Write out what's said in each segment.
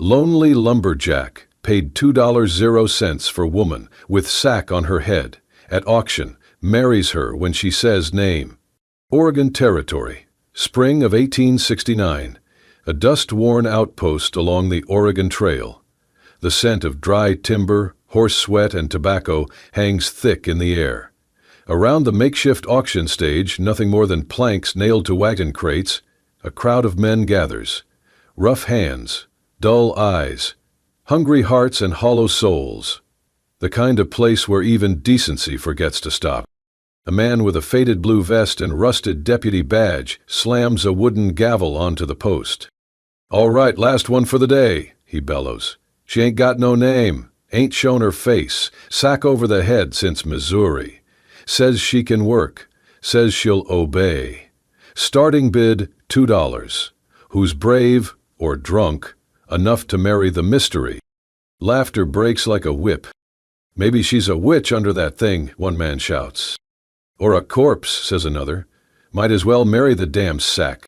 Lonely lumberjack, paid $2.00 for woman, with sack on her head, at auction, marries her when she says name. Oregon Territory, spring of 1869, a dust-worn outpost along the Oregon Trail. The scent of dry timber, horse sweat, and tobacco hangs thick in the air. Around the makeshift auction stage, nothing more than planks nailed to wagon crates, a crowd of men gathers. Rough hands, dull eyes, hungry hearts and hollow souls. The kind of place where even decency forgets to stop. A man with a faded blue vest and rusted deputy badge slams a wooden gavel onto the post. "All right, last one for the day," he bellows. "She ain't got no name, ain't shown her face, sack over the head since Missouri. Says she can work, says she'll obey. Starting bid, $2. Who's brave, or drunk, enough to marry the mystery?" Laughter breaks like a whip. "Maybe she's a witch under that thing," one man shouts. "Or a corpse," says another. "Might as well marry the damn sack."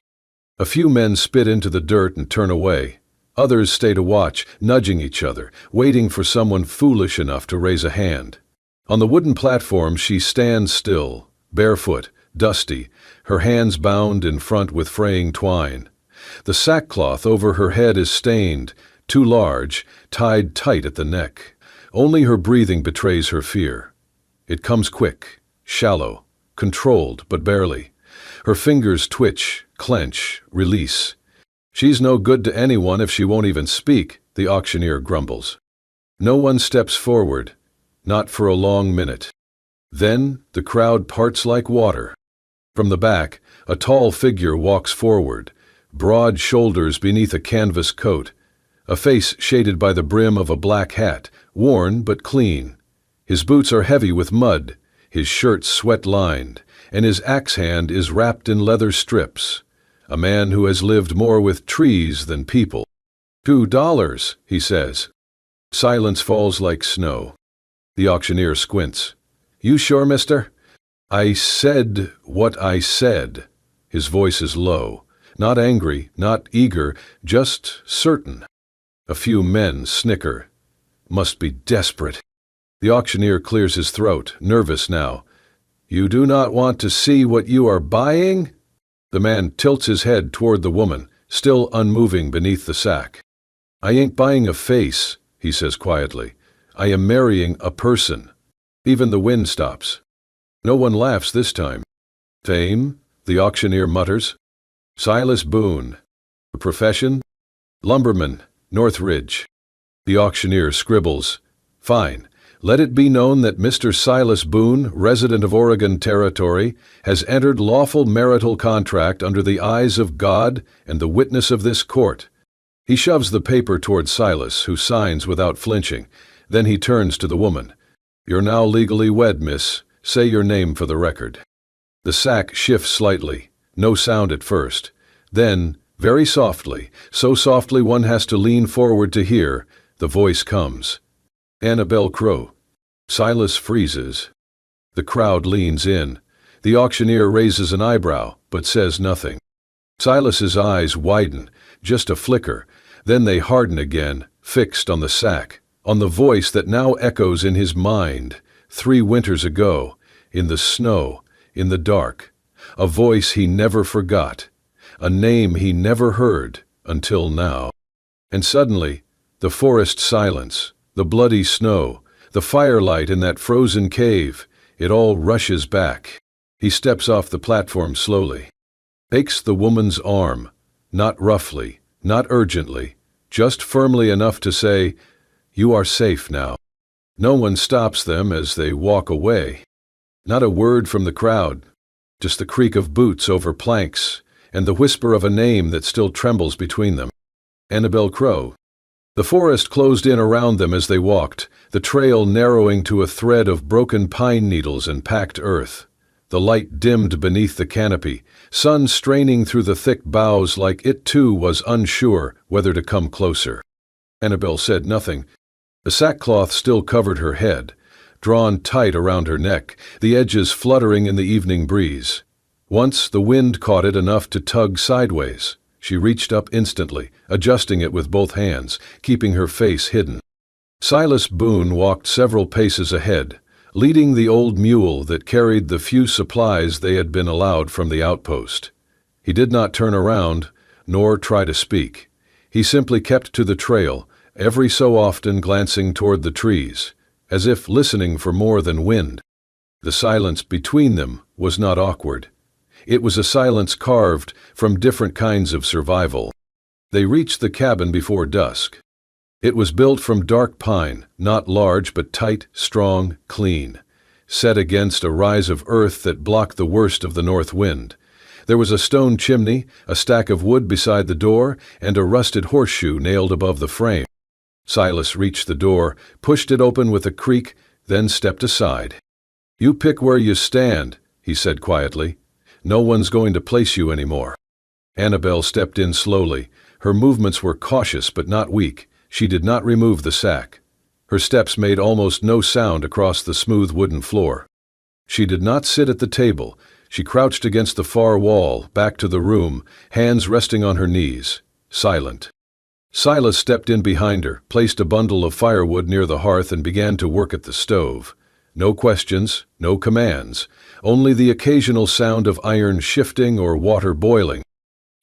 A few men spit into the dirt and turn away. Others stay to watch, nudging each other, waiting for someone foolish enough to raise a hand. On the wooden platform she stands still, barefoot, dusty, her hands bound in front with fraying twine. The sackcloth over her head is stained, too large, tied tight at the neck. Only her breathing betrays her fear. It comes quick, shallow, controlled, but barely. Her fingers twitch, clench, release. "She's no good to anyone if she won't even speak," the auctioneer grumbles. No one steps forward, not for a long minute. Then the crowd parts like water. From the back, a tall figure walks forward, broad shoulders beneath a canvas coat, a face shaded by the brim of a black hat, worn but clean. His boots are heavy with mud, his shirt sweat-lined, and his axe hand is wrapped in leather strips. A man who has lived more with trees than people. $2, he says. Silence falls like snow. The auctioneer squints. "You sure, mister?" "I said what I said." His voice is low, not angry, not eager, just certain. A few men snicker. Must be desperate. The auctioneer clears his throat, nervous now. "You do not want to see what you are buying?" The man tilts his head toward the woman, still unmoving beneath the sack. "I ain't buying a face," he says quietly. "I am marrying a person." Even the wind stops. No one laughs this time. "Fame?" the auctioneer mutters. "Silas Boone." "A profession?" "Lumberman, Northridge." The auctioneer scribbles. "Fine. Let it be known that Mr. Silas Boone, resident of Oregon Territory, has entered lawful marital contract under the eyes of God and the witness of this court." He shoves the paper toward Silas, who signs without flinching. Then he turns to the woman. "You're now legally wed, miss. Say your name for the record." The sack shifts slightly, no sound at first. Then, very softly, so softly one has to lean forward to hear, the voice comes. "Annabelle Crow." Silas freezes. The crowd leans in. The auctioneer raises an eyebrow, but says nothing. Silas's eyes widen, just a flicker, then they harden again, fixed on the sack, on the voice that now echoes in his mind, 3 winters ago, in the snow, in the dark. A voice he never forgot, a name he never heard, until now. And suddenly, the forest silence, the bloody snow, the firelight in that frozen cave, it all rushes back. He steps off the platform slowly, takes the woman's arm, not roughly, not urgently, just firmly enough to say, "You are safe now." No one stops them as they walk away. Not a word from the crowd, just the creak of boots over planks and the whisper of a name that still trembles between them. Annabelle Crow. The forest closed in around them as they walked, the trail narrowing to a thread of broken pine needles and packed earth. The light dimmed beneath the canopy, sun straining through the thick boughs like it too was unsure whether to come closer. Annabelle said nothing. The sackcloth still covered her head, drawn tight around her neck, the edges fluttering in the evening breeze. Once the wind caught it enough to tug sideways. She reached up instantly, adjusting it with both hands, keeping her face hidden. Silas Boone walked several paces ahead, leading the old mule that carried the few supplies they had been allowed from the outpost. He did not turn around, nor try to speak. He simply kept to the trail, every so often glancing toward the trees, as if listening for more than wind. The silence between them was not awkward. It was a silence carved from different kinds of survival. They reached the cabin before dusk. It was built from dark pine, not large but tight, strong, clean, set against a rise of earth that blocked the worst of the north wind. There was a stone chimney, a stack of wood beside the door, and a rusted horseshoe nailed above the frame. Silas reached the door, pushed it open with a creak, then stepped aside. "You pick where you stand," he said quietly. "No one's going to place you anymore." Annabelle stepped in slowly. Her movements were cautious but not weak. She did not remove the sack. Her steps made almost no sound across the smooth wooden floor. She did not sit at the table. She crouched against the far wall, back to the room, hands resting on her knees, silent. Silas stepped in behind her, placed a bundle of firewood near the hearth and began to work at the stove. No questions, no commands, only the occasional sound of iron shifting or water boiling.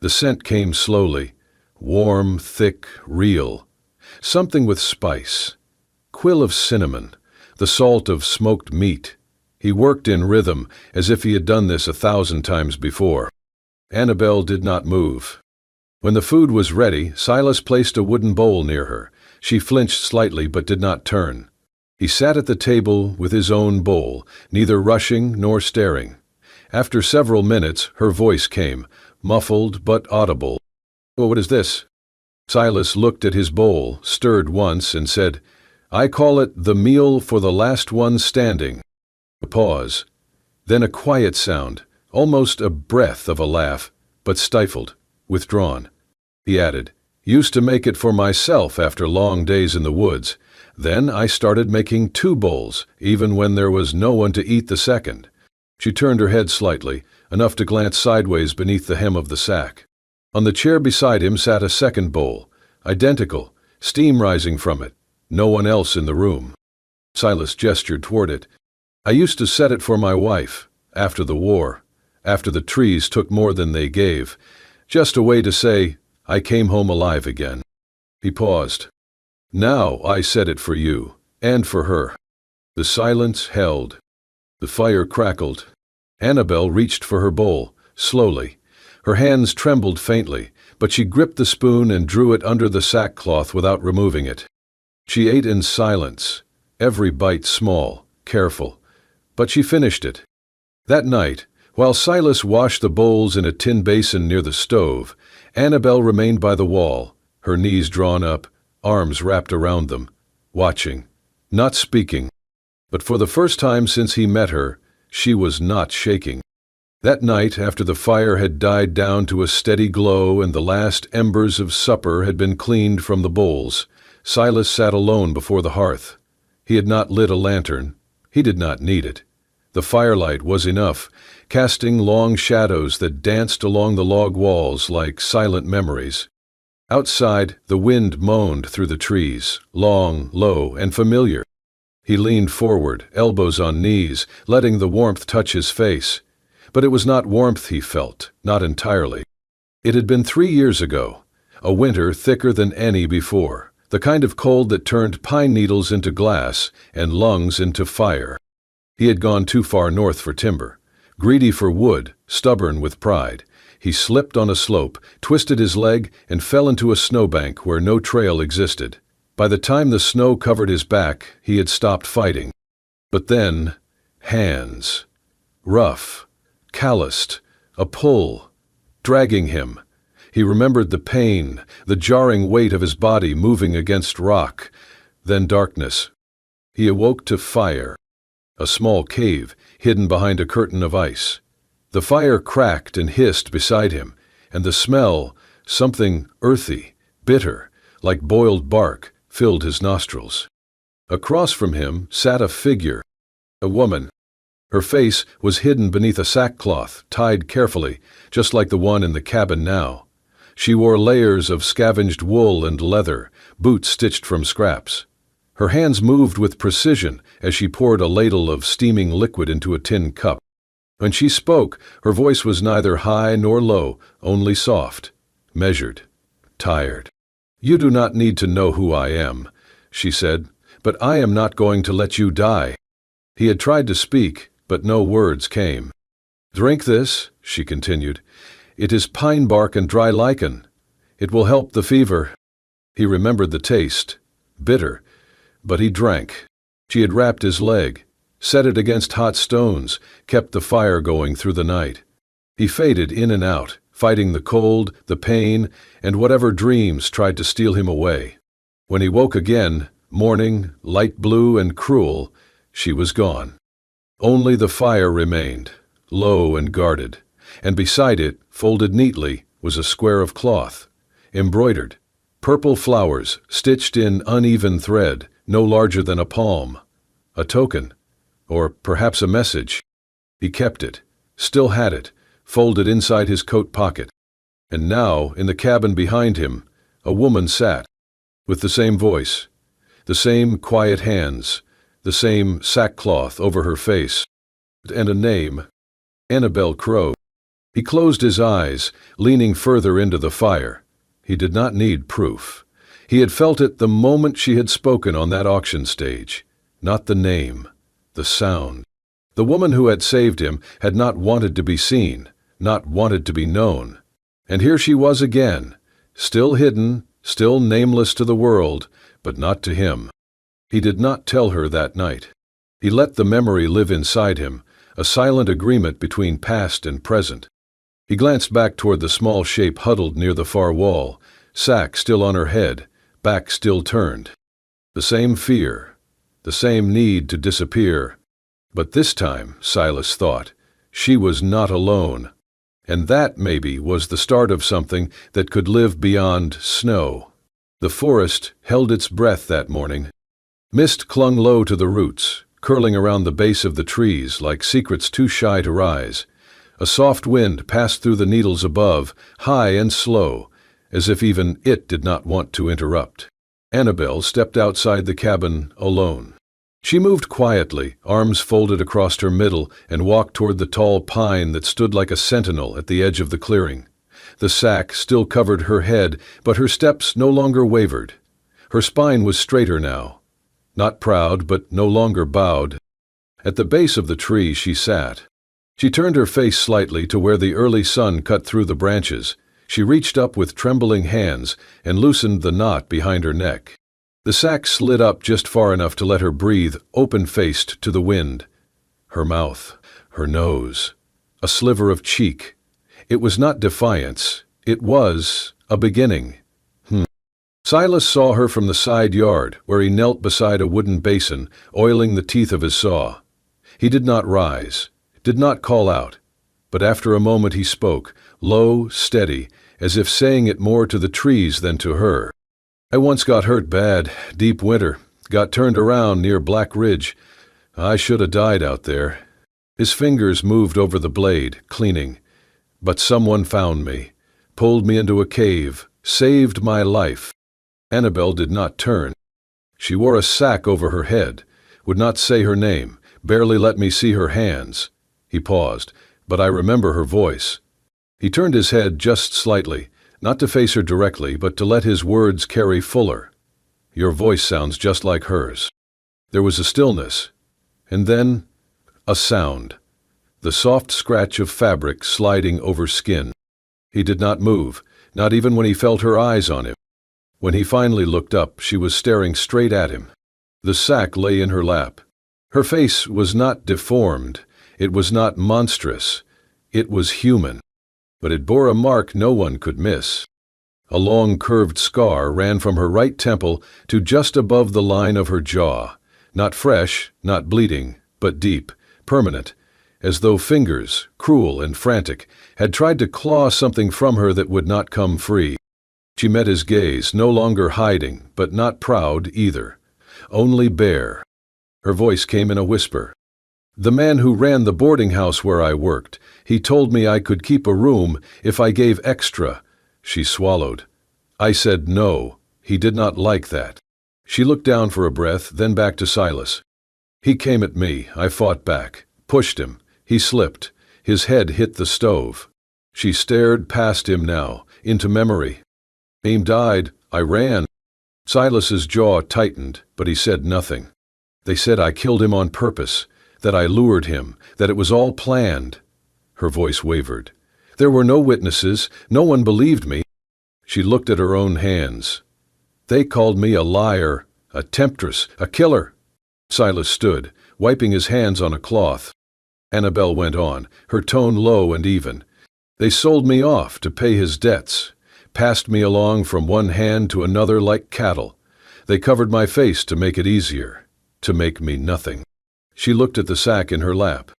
The scent came slowly, warm, thick, real. Something with spice. Quill of cinnamon, the salt of smoked meat. He worked in rhythm, as if he had done this 1,000 times before. Annabelle did not move. When the food was ready, Silas placed a wooden bowl near her. She flinched slightly but did not turn. He sat at the table with his own bowl, neither rushing nor staring. After several minutes, her voice came, muffled but audible. "Oh, what is this?" Silas looked at his bowl, stirred once, and said, "I call it the meal for the last one standing." A pause. Then a quiet sound, almost a breath of a laugh, but stifled, withdrawn. He added, "Used to make it for myself after long days in the woods. Then I started making 2 bowls, even when there was no one to eat the second." She turned her head slightly, enough to glance sideways beneath the hem of the sack. On the chair beside him sat a second bowl, identical, steam rising from it, no one else in the room. Silas gestured toward it. "I used to set it for my wife, after the war, after the trees took more than they gave, just a way to say, I came home alive again." He paused. "Now I set it for you, and for her." The silence held. The fire crackled. Annabelle reached for her bowl, slowly. Her hands trembled faintly, but she gripped the spoon and drew it under the sackcloth without removing it. She ate in silence, every bite small, careful, but she finished it. That night, while Silas washed the bowls in a tin basin near the stove, Annabelle remained by the wall, her knees drawn up, arms wrapped around them, watching, not speaking. But for the first time since he met her, she was not shaking. That night, after the fire had died down to a steady glow and the last embers of supper had been cleaned from the bowls, Silas sat alone before the hearth. He had not lit a lantern. He did not need it. The firelight was enough, casting long shadows that danced along the log walls like silent memories. Outside, the wind moaned through the trees, long, low, and familiar. He leaned forward, elbows on knees, letting the warmth touch his face. But it was not warmth he felt, not entirely. It had been 3 years ago, a winter thicker than any before, the kind of cold that turned pine needles into glass and lungs into fire. He had gone too far north for timber. Greedy for wood, stubborn with pride, he slipped on a slope, twisted his leg, and fell into a snowbank where no trail existed. By the time the snow covered his back, he had stopped fighting. But then, hands. Rough, calloused, a pull, dragging him. He remembered the pain, the jarring weight of his body moving against rock, then darkness. He awoke to fire. A small cave, hidden behind a curtain of ice. The fire cracked and hissed beside him, and the smell, something earthy, bitter, like boiled bark, filled his nostrils. Across from him sat a figure, a woman. Her face was hidden beneath a sackcloth, tied carefully, just like the one in the cabin now. She wore layers of scavenged wool and leather, boots stitched from scraps. Her hands moved with precision as she poured a ladle of steaming liquid into a tin cup. When she spoke, her voice was neither high nor low, only soft, measured, tired. "You do not need to know who I am," she said, "but I am not going to let you die." He had tried to speak, but no words came. "Drink this," she continued. "It is pine bark and dry lichen. It will help the fever." He remembered the taste, bitter, but he drank. She had wrapped his leg, set it against hot stones, kept the fire going through the night. He faded in and out, fighting the cold, the pain, and whatever dreams tried to steal him away. When he woke again, morning, light blue and cruel, she was gone. Only the fire remained, low and guarded, and beside it, folded neatly, was a square of cloth, embroidered, purple flowers stitched in uneven thread, no larger than a palm. A token, or perhaps a message. He kept it, still had it, folded inside his coat pocket. And now, in the cabin behind him, a woman sat, with the same voice, the same quiet hands, the same sackcloth over her face, and a name, Annabel Crow. He closed his eyes, leaning further into the fire. He did not need proof. He had felt it the moment she had spoken on that auction stage. Not the name, the sound. The woman who had saved him had not wanted to be seen, not wanted to be known. And here she was again, still hidden, still nameless to the world, but not to him. He did not tell her that night. He let the memory live inside him, a silent agreement between past and present. He glanced back toward the small shape huddled near the far wall, sack still on her head, back still turned. The same fear, the same need to disappear. But this time, Silas thought, she was not alone. And that, maybe, was the start of something that could live beyond snow. The forest held its breath that morning. Mist clung low to the roots, curling around the base of the trees like secrets too shy to rise. A soft wind passed through the needles above, high and slow, as if even it did not want to interrupt. Annabel stepped outside the cabin alone. She moved quietly, arms folded across her middle, and walked toward the tall pine that stood like a sentinel at the edge of the clearing. The sack still covered her head, but her steps no longer wavered. Her spine was straighter now. Not proud, but no longer bowed. At the base of the tree she sat. She turned her face slightly to where the early sun cut through the branches. She reached up with trembling hands and loosened the knot behind her neck. The sack slid up just far enough to let her breathe, open-faced to the wind. Her mouth, her nose, a sliver of cheek. It was not defiance. It was a beginning. Silas saw her from the side yard, where he knelt beside a wooden basin, oiling the teeth of his saw. He did not rise, did not call out, but after a moment he spoke, low, steady, as if saying it more to the trees than to her. "I once got hurt bad, deep winter, got turned around near Black Ridge. I should have died out there." His fingers moved over the blade, cleaning. "But someone found me, pulled me into a cave, saved my life." Annabel did not turn. She wore a sack over her head, would not say her name, barely let me see her hands. He paused, but I remember her voice. He turned his head just slightly, not to face her directly, but to let his words carry fuller. "Your voice sounds just like hers." There was a stillness, and then a sound, the soft scratch of fabric sliding over skin. He did not move, not even when he felt her eyes on him. When he finally looked up, she was staring straight at him. The sack lay in her lap. Her face was not deformed, it was not monstrous, it was human. But it bore a mark no one could miss. A long curved scar ran from her right temple to just above the line of her jaw, not fresh, not bleeding, but deep, permanent, as though fingers, cruel and frantic, had tried to claw something from her that would not come free. She met his gaze, no longer hiding, but not proud either, only bare. Her voice came in a whisper. "The man who ran the boarding house where I worked, he told me I could keep a room if I gave extra, She swallowed. I said no. He did not like that. She looked down for a breath, then back to Silas. He came at me. I fought back, pushed him. He slipped. His head hit the stove. She stared past him now, into memory. He died. I ran. Silas's jaw tightened, but he said nothing. They said I killed him on purpose, that I lured him, that it was all planned. Her voice wavered. There were no witnesses. No one believed me. She looked at her own hands. They called me a liar, a temptress, a killer. Silas stood, wiping his hands on a cloth. Annabelle went on, her tone low and even. They sold me off to pay his debts, passed me along from one hand to another like cattle. They covered my face to make it easier, to make me nothing. She looked at the sack in her lap.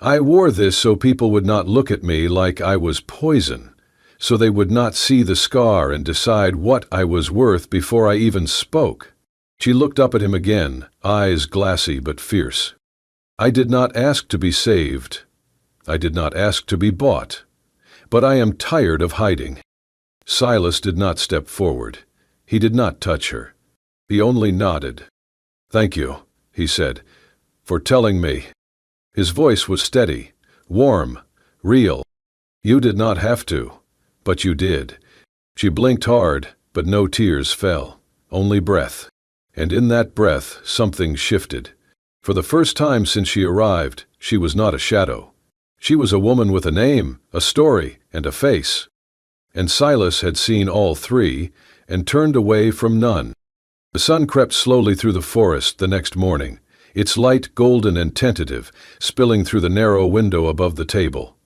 I wore this so people would not look at me like I was poison, so they would not see the scar and decide what I was worth before I even spoke. She looked up at him again, eyes glassy but fierce. I did not ask to be saved. I did not ask to be bought. But I am tired of hiding. Silas did not step forward. He did not touch her. He only nodded. Thank you, he said, for telling me. His voice was steady, warm, real. You did not have to, but you did. She blinked hard, but no tears fell, only breath. And in that breath, something shifted. For the first time since she arrived, she was not a shadow. She was a woman with a name, a story, and a face. And Silas had seen all three, and turned away from none. The sun crept slowly through the forest the next morning, its light golden and tentative, spilling through the narrow window above the table.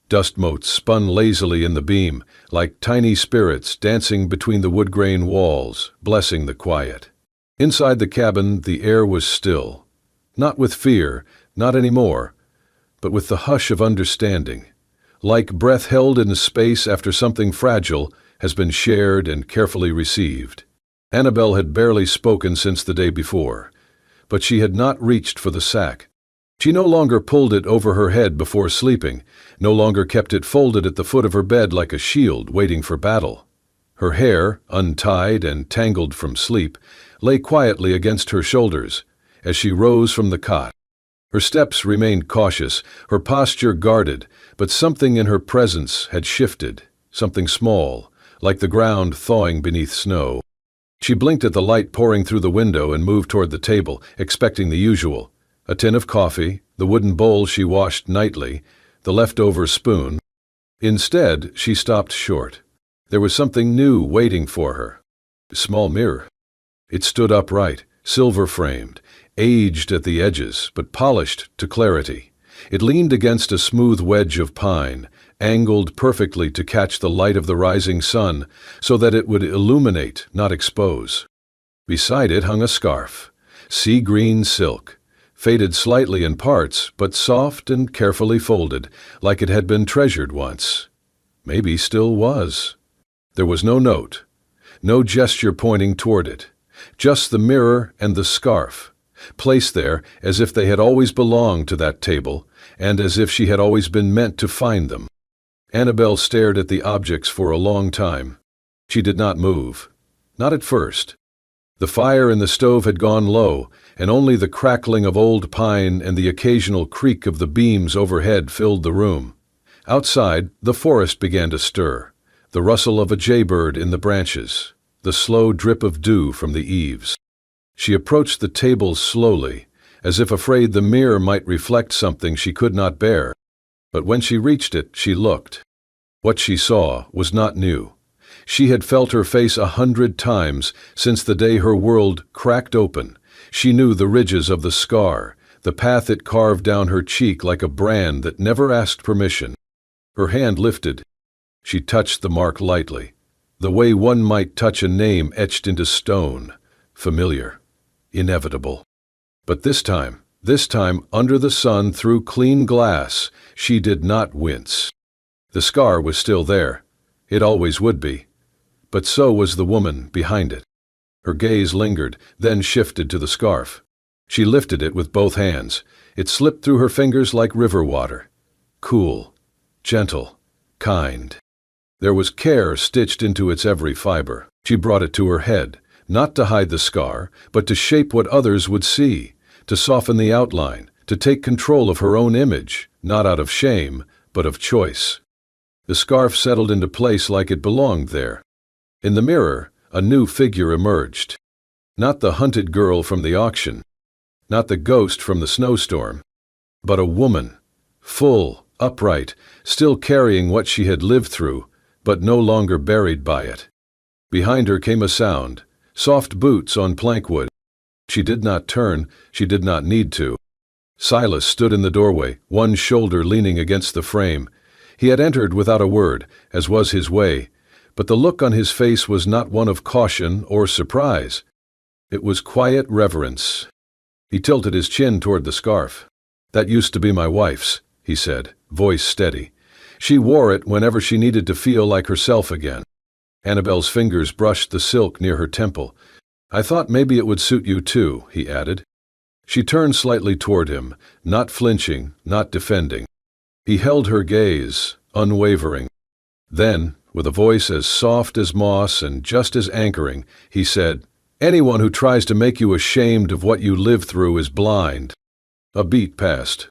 Dust motes spun lazily in the beam, like tiny spirits dancing between the wood-grain walls, blessing the quiet. Inside the cabin, the air was still. Not with fear, not anymore, but with the hush of understanding, like breath held in space after something fragile has been shared and carefully received. Annabelle had barely spoken since the day before, but she had not reached for the sack. She no longer pulled it over her head before sleeping, no longer kept it folded at the foot of her bed like a shield waiting for battle. Her hair, untied and tangled from sleep, lay quietly against her shoulders as she rose from the cot. Her steps remained cautious, her posture guarded, but something in her presence had shifted, something small, like the ground thawing beneath snow. She blinked at the light pouring through the window and moved toward the table, expecting the usual. A tin of coffee, the wooden bowl she washed nightly, the leftover spoon. Instead, she stopped short. There was something new waiting for her. A small mirror. It stood upright, silver-framed, aged at the edges, but polished to clarity. It leaned against a smooth wedge of pine, angled perfectly to catch the light of the rising sun, so that it would illuminate, not expose. Beside it hung a scarf, sea-green silk, faded slightly in parts, but soft and carefully folded, like it had been treasured once. Maybe still was. There was no note, no gesture pointing toward it, just the mirror and the scarf, placed there as if they had always belonged to that table, and as if she had always been meant to find them. Annabelle stared at the objects for a long time. She did not move. Not at first. The fire in the stove had gone low, and only the crackling of old pine and the occasional creak of the beams overhead filled the room. Outside, the forest began to stir, the rustle of a jaybird in the branches, the slow drip of dew from the eaves. She approached the table slowly, as if afraid the mirror might reflect something she could not bear. But when she reached it, she looked. What she saw was not new. She had felt her face 100 times since the day her world cracked open. She knew the ridges of the scar, the path it carved down her cheek like a brand that never asked permission. Her hand lifted. She touched the mark lightly, the way one might touch a name etched into stone, familiar, inevitable. But this time, under the sun through clean glass, she did not wince. The scar was still there. It always would be. But so was the woman behind it. Her gaze lingered, then shifted to the scarf. She lifted it with both hands. It slipped through her fingers like river water. Cool, gentle, kind. There was care stitched into its every fiber. She brought it to her head, not to hide the scar, but to shape what others would see, to soften the outline, to take control of her own image, not out of shame, but of choice. The scarf settled into place like it belonged there. In the mirror, a new figure emerged. Not the hunted girl from the auction, not the ghost from the snowstorm, but a woman, full, upright, still carrying what she had lived through, but no longer buried by it. Behind her came a sound, soft boots on plankwood. She did not turn, she did not need to. Silas stood in the doorway, one shoulder leaning against the frame. He had entered without a word, as was his way, but the look on his face was not one of caution or surprise. It was quiet reverence. He tilted his chin toward the scarf. "That used to be my wife's," he said, voice steady. "She wore it whenever she needed to feel like herself again." Annabelle's fingers brushed the silk near her temple. "I thought maybe it would suit you too," he added. She turned slightly toward him, not flinching, not defending. He held her gaze, unwavering. Then, with a voice as soft as moss and just as anchoring, he said, "Anyone who tries to make you ashamed of what you live through is blind." A beat passed.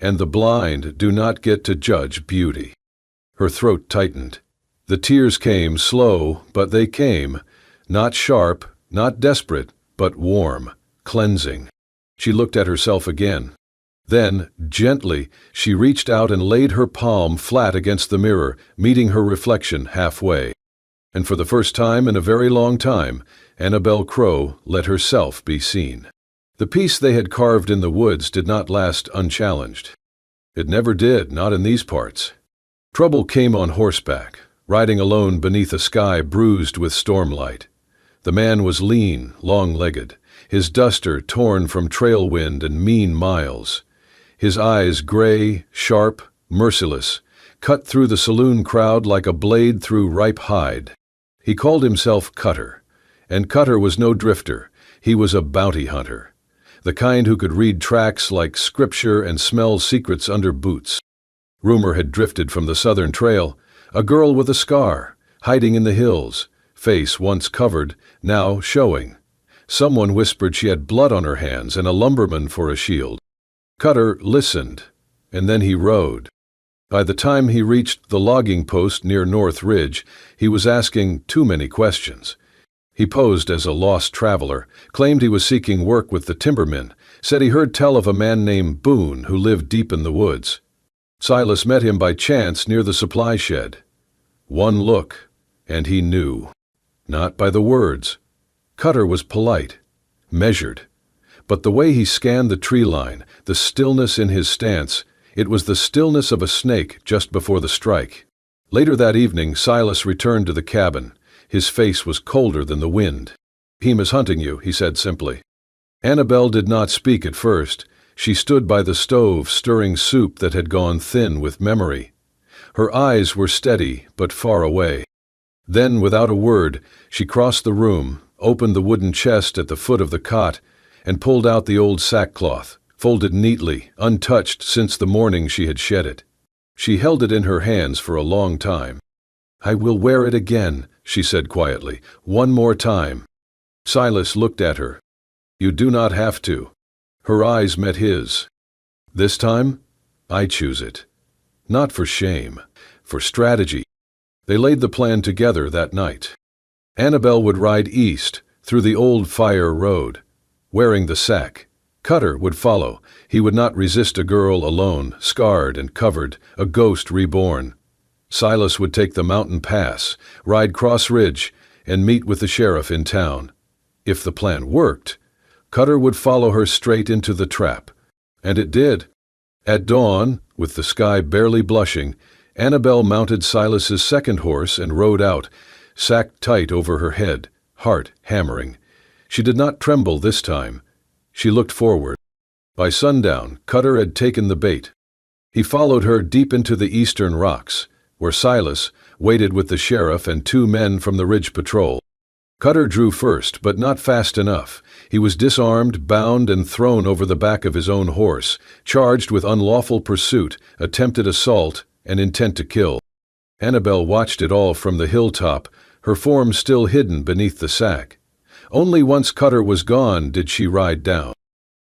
"And the blind do not get to judge beauty." Her throat tightened. The tears came slow, but they came, not sharp, not desperate, but warm, cleansing. She looked at herself again. Then, gently, she reached out and laid her palm flat against the mirror, meeting her reflection halfway. And for the first time in a very long time, Annabelle Crow let herself be seen. The piece they had carved in the woods did not last unchallenged. It never did, not in these parts. Trouble came on horseback, riding alone beneath a sky bruised with stormlight. The man was lean, long-legged, his duster torn from trail wind and mean miles. His eyes gray, sharp, merciless, cut through the saloon crowd like a blade through ripe hide. He called himself Cutter, and Cutter was no drifter. He was a bounty hunter, the kind who could read tracks like scripture and smell secrets under boots. Rumor had drifted from the southern trail, a girl with a scar, hiding in the hills, face once covered, now showing. Someone whispered she had blood on her hands and a lumberman for a shield. Cutter listened, and then he rode. By the time he reached the logging post near North Ridge, he was asking too many questions. He posed as a lost traveler, claimed he was seeking work with the timbermen, said he heard tell of a man named Boone who lived deep in the woods. Silas met him by chance near the supply shed. One look, and he knew. Not by the words. Cutter was polite, measured. But the way he scanned the tree line, the stillness in his stance, it was the stillness of a snake just before the strike. Later that evening, Silas returned to the cabin. His face was colder than the wind. "Heem is hunting you," he said simply. Annabelle did not speak at first. She stood by the stove stirring soup that had gone thin with memory. Her eyes were steady but far away. Then, without a word, she crossed the room, opened the wooden chest at the foot of the cot, and pulled out the old sackcloth, folded neatly, untouched since the morning she had shed it. She held it in her hands for a long time. "I will wear it again," she said quietly, "one more time." Silas looked at her. "You do not have to." Her eyes met his. "This time, I choose it. Not for shame, for strategy." They laid the plan together that night. Annabelle would ride east, through the old fire road, wearing the sack. Cutter would follow. He would not resist a girl alone, scarred and covered, a ghost reborn. Silas would take the mountain pass, ride Cross Ridge, and meet with the sheriff in town. If the plan worked, Cutter would follow her straight into the trap. And it did. At dawn, with the sky barely blushing, Annabelle mounted Silas's second horse and rode out, sack tight over her head, heart hammering. She did not tremble this time. She looked forward. By sundown, Cutter had taken the bait. He followed her deep into the eastern rocks, where Silas waited with the sheriff and 2 men from the Ridge Patrol. Cutter drew first, but not fast enough. He was disarmed, bound, and thrown over the back of his own horse, charged with unlawful pursuit, attempted assault, and intent to kill. Annabel watched it all from the hilltop, her form still hidden beneath the sack. Only once Cutter was gone did she ride down.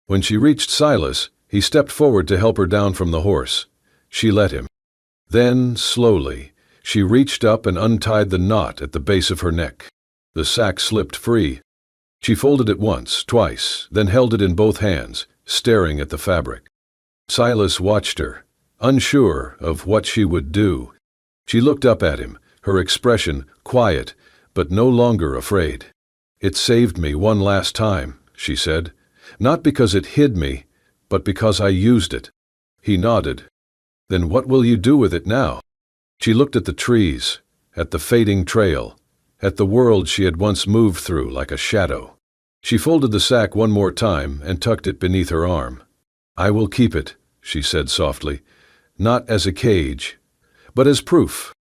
When she reached Silas, he stepped forward to help her down from the horse. She let him. Then, slowly, she reached up and untied the knot at the base of her neck. The sack slipped free. She folded it once, twice, then held it in both hands, staring at the fabric. Silas watched her, unsure of what she would do. She looked up at him, her expression quiet, but no longer afraid. "It saved me one last time," she said. "Not because it hid me, but because I used it." He nodded. "Then what will you do with it now?" She looked at the trees, at the fading trail, at the world she had once moved through like a shadow. She folded the sack one more time and tucked it beneath her arm. "I will keep it," she said softly, "not as a cage, but as proof."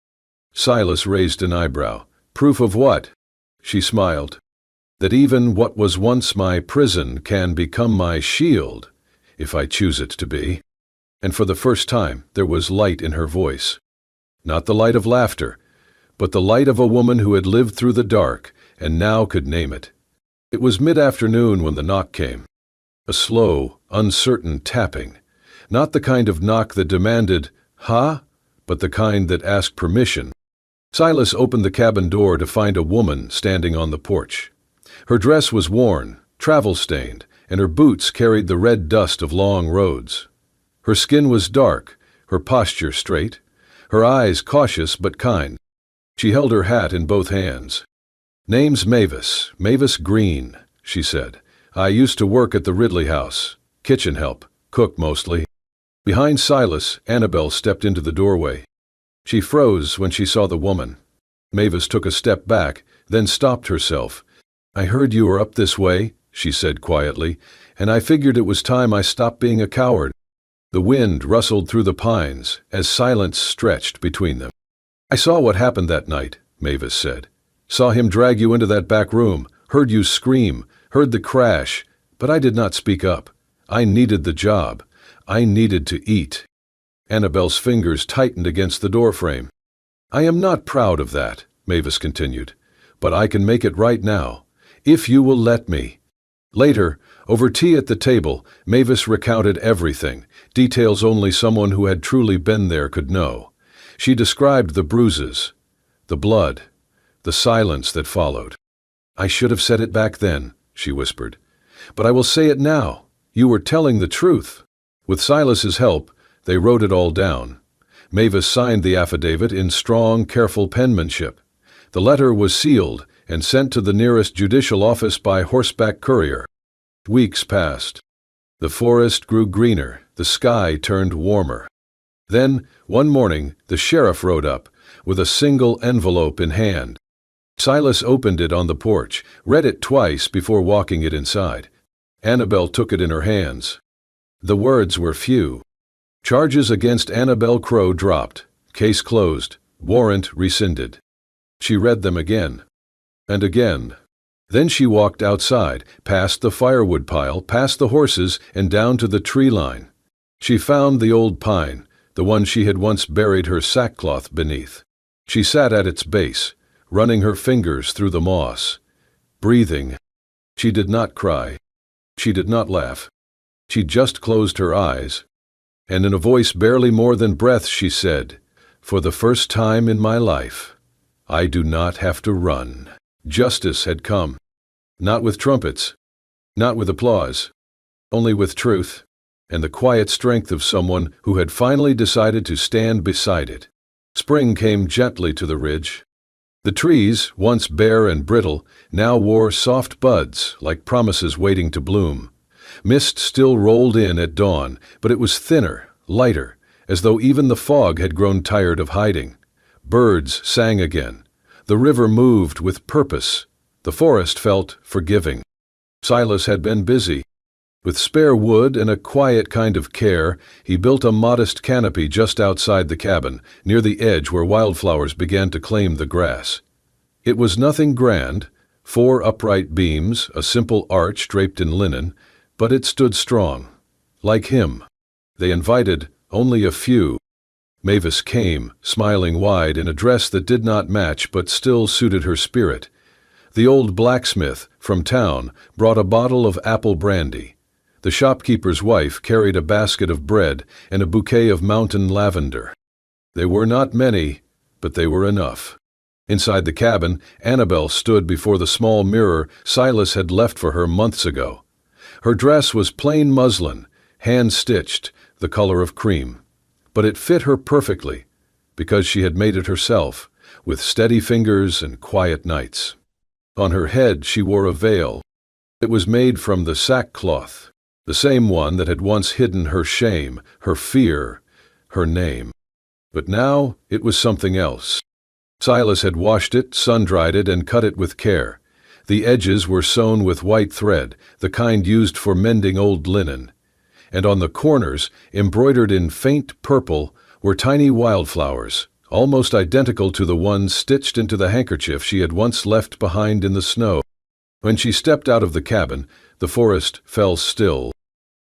Silas raised an eyebrow. "Proof of what?" She smiled. "That even what was once my prison can become my shield, if I choose it to be." And for the first time there was light in her voice. Not the light of laughter, but the light of a woman who had lived through the dark and now could name it. It was mid-afternoon when the knock came. A slow, uncertain tapping. Not the kind of knock that demanded, "Ha?" but the kind that asked permission. Silas opened the cabin door to find a woman standing on the porch. Her dress was worn, travel-stained, and her boots carried the red dust of long roads. Her skin was dark, her posture straight, her eyes cautious but kind. She held her hat in both hands. "Name's Mavis Green," she said. "I used to work at the Ridley House. Kitchen help, cook mostly." Behind Silas, Annabel stepped into the doorway. She froze when she saw the woman. Mavis took a step back, then stopped herself. "I heard you were up this way," she said quietly, "and I figured it was time I stopped being a coward." The wind rustled through the pines as silence stretched between them. "I saw what happened that night," Mavis said. "Saw him drag you into that back room, heard you scream, heard the crash, but I did not speak up. I needed the job. I needed to eat." Annabel's fingers tightened against the doorframe. "I am not proud of that," Mavis continued, "but I can make it right now, if you will let me." Later, over tea at the table, Mavis recounted everything, details only someone who had truly been there could know. She described the bruises, the blood, the silence that followed. "I should have said it back then," she whispered. "But I will say it now. You were telling the truth." With Silas's help, they wrote it all down. Mavis signed the affidavit in strong, careful penmanship. The letter was sealed and sent to the nearest judicial office by horseback courier. Weeks passed. The forest grew greener, the sky turned warmer. Then, one morning, the sheriff rode up, with a single envelope in hand. Silas opened it on the porch, read it twice before walking it inside. Annabel took it in her hands. The words were few. Charges against Annabel Crow dropped. Case closed. Warrant rescinded. She read them again. And again. Then she walked outside, past the firewood pile, past the horses, and down to the tree line. She found the old pine, the one she had once buried her sackcloth beneath. She sat at its base, running her fingers through the moss, breathing. She did not cry. She did not laugh. She just closed her eyes. And in a voice barely more than breath she said, "For the first time in my life, I do not have to run." Justice had come. Not with trumpets, not with applause, only with truth, and the quiet strength of someone who had finally decided to stand beside it. Spring came gently to the ridge. The trees, once bare and brittle, now wore soft buds like promises waiting to bloom. Mist still rolled in at dawn, but it was thinner, lighter, as though even the fog had grown tired of hiding. Birds sang again. The river moved with purpose. The forest felt forgiving. Silas had been busy. With spare wood and a quiet kind of care, he built a modest canopy just outside the cabin, near the edge where wildflowers began to claim the grass. It was nothing grand, 4 upright beams, a simple arch draped in linen, but it stood strong. Like him. They invited only a few. Mavis came, smiling wide in a dress that did not match but still suited her spirit. The old blacksmith, from town, brought a bottle of apple brandy. The shopkeeper's wife carried a basket of bread and a bouquet of mountain lavender. They were not many, but they were enough. Inside the cabin, Annabel stood before the small mirror Silas had left for her months ago. Her dress was plain muslin, hand-stitched, the color of cream. But it fit her perfectly, because she had made it herself, with steady fingers and quiet nights. On her head she wore a veil. It was made from the sackcloth, the same one that had once hidden her shame, her fear, her name. But now it was something else. Silas had washed it, sun-dried it, and cut it with care. The edges were sewn with white thread, the kind used for mending old linen. And on the corners, embroidered in faint purple, were tiny wildflowers, almost identical to the ones stitched into the handkerchief she had once left behind in the snow. When she stepped out of the cabin, the forest fell still.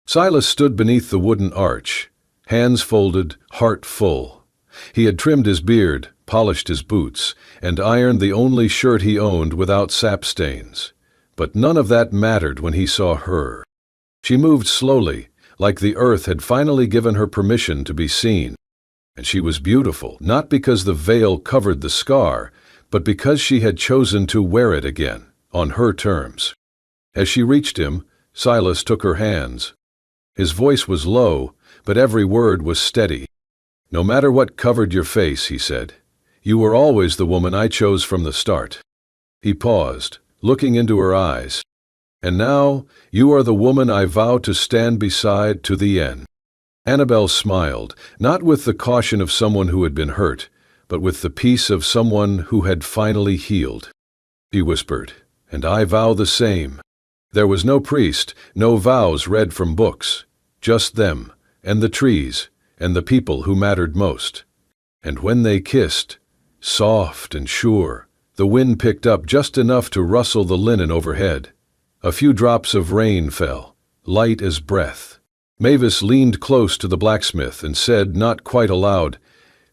Silas stood beneath the wooden arch, hands folded, heart full. He had trimmed his beard, polished his boots, and ironed the only shirt he owned without sap stains. But none of that mattered when he saw her. She moved slowly, like the earth had finally given her permission to be seen. And she was beautiful, not because the veil covered the scar, but because she had chosen to wear it again, on her terms. As she reached him, Silas took her hands. His voice was low, but every word was steady. "No matter what covered your face," he said, "you were always the woman I chose from the start." He paused, looking into her eyes. "And now, you are the woman I vow to stand beside to the end." Annabel smiled, not with the caution of someone who had been hurt, but with the peace of someone who had finally healed. He whispered, "And I vow the same." There was no priest, no vows read from books, just them, and the trees, and the people who mattered most. And when they kissed, soft and sure, the wind picked up just enough to rustle the linen overhead. A few drops of rain fell, light as breath. Mavis leaned close to the blacksmith and said, not quite aloud,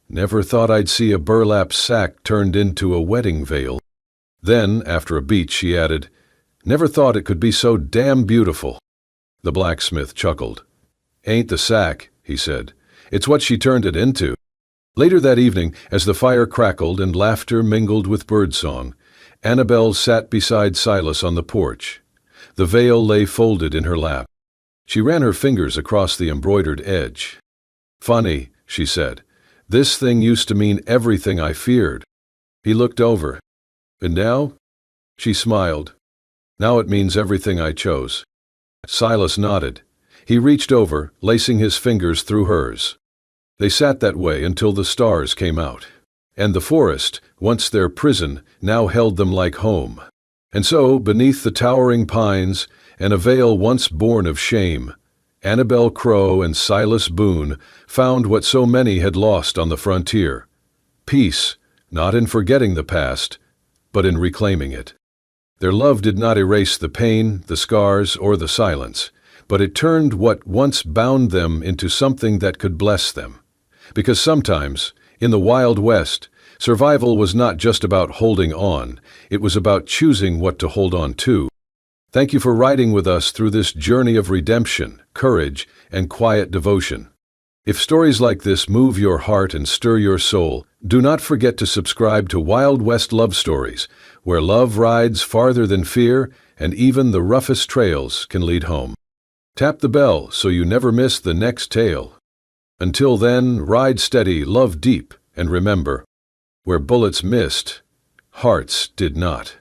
"Never thought I'd see a burlap sack turned into a wedding veil." Then, after a beat, she added, "Never thought it could be so damn beautiful." The blacksmith chuckled. "Ain't the sack," he said. "It's what she turned it into." Later that evening, as the fire crackled and laughter mingled with birdsong, Annabel sat beside Silas on the porch. The veil lay folded in her lap. She ran her fingers across the embroidered edge. "Funny," she said. "This thing used to mean everything I feared." He looked over. "And now?" She smiled. "Now it means everything I chose." Silas nodded. He reached over, lacing his fingers through hers. They sat that way until the stars came out. And the forest, once their prison, now held them like home. And so, beneath the towering pines, and a veil once born of shame, Annabel Crow and Silas Boone found what so many had lost on the frontier. Peace, not in forgetting the past, but in reclaiming it. Their love did not erase the pain, the scars, or the silence, but it turned what once bound them into something that could bless them. Because sometimes, in the Wild West, survival was not just about holding on, it was about choosing what to hold on to. Thank you for riding with us through this journey of redemption, courage, and quiet devotion. If stories like this move your heart and stir your soul, do not forget to subscribe to Wild West Love Stories, where love rides farther than fear, and even the roughest trails can lead home. Tap the bell so you never miss the next tale. Until then, ride steady, love deep, and remember, where bullets missed, hearts did not.